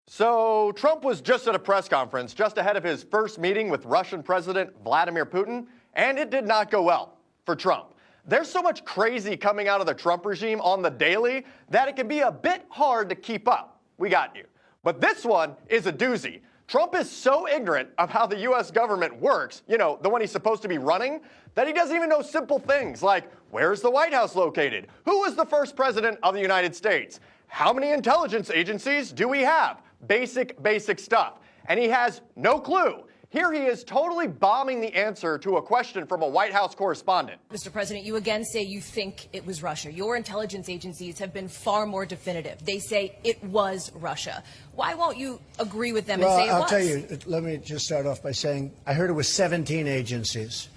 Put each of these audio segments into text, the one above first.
So Trump was just at a press conference just ahead of his first meeting with Russian President Vladimir Putin, and it did not go well for Trump. There's so much crazy coming out of the Trump regime on the daily that it can be a bit hard to keep up. We got you. But this one is a doozy. Trump is so ignorant of how the U.S. government works, the one he's supposed to be running, that he doesn't even know simple things like, where's the White House located? Who was the first president of the United States? How many intelligence agencies do we have? Basic stuff. And he has no clue. Here he is totally bombing the answer to a question from a White House correspondent. Mr. President, you again say you think it was Russia. Your intelligence agencies have been far more definitive. They say it was Russia. Why won't you agree with them and say it was? Well, I'll tell you, let me just start off by saying I heard it was 17 agencies.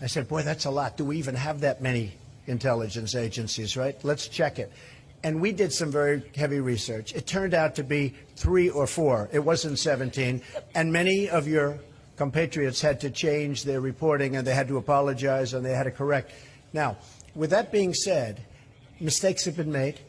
I said, boy, that's a lot. Do we even have that many intelligence agencies, right? Let's check it. And we did some very heavy research. It turned out to be 3 or 4. It wasn't 17. And many of your compatriots had to change their reporting, and they had to apologize, and they had to correct. Now, with that being said, mistakes have been made.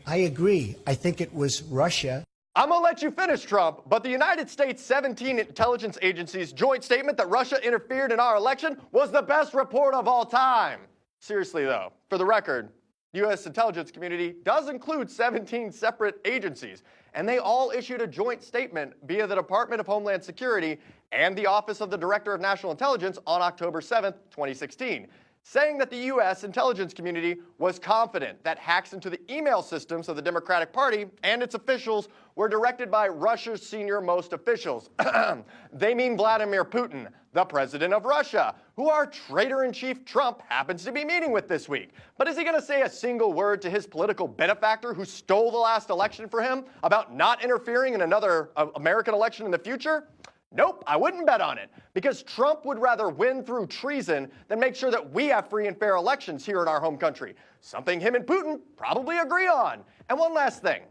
I agree. I think it was Russia. I'm going to let you finish, Trump, but the United States 17 intelligence agencies' joint statement that Russia interfered in our election was the best report of all time. Seriously, though, for the record, the U.S. intelligence community does include 17 separate agencies, and they all issued a joint statement via the Department of Homeland Security and the Office of the Director of National Intelligence on October 7th, 2016, saying that the U.S. intelligence community was confident that hacks into the email systems of the Democratic Party and its officials were directed by Russia's senior-most officials. They mean Vladimir Putin, the president of Russia, who our traitor-in-chief Trump happens to be meeting with this week. But is he going to say a single word to his political benefactor who stole the last election for him about not interfering in another American election in the future? Nope, I wouldn't bet on it, because Trump would rather win through treason than make sure that we have free and fair elections here in our home country, something him and Putin probably agree on. And one last thing.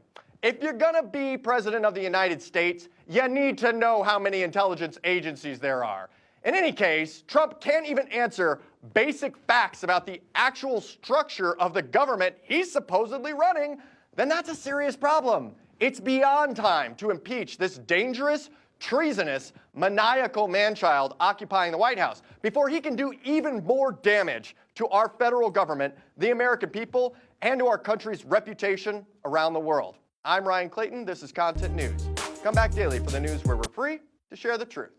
If you're going to be president of the United States, you need to know how many intelligence agencies there are. In any case, Trump can't even answer basic facts about the actual structure of the government he's supposedly running, then that's a serious problem. It's beyond time to impeach this dangerous, treasonous, maniacal man-child occupying the White House before he can do even more damage to our federal government, the American people, and to our country's reputation around the world. I'm Ryan Clayton. This is Content News. Come back daily for the news where we're free to share the truth.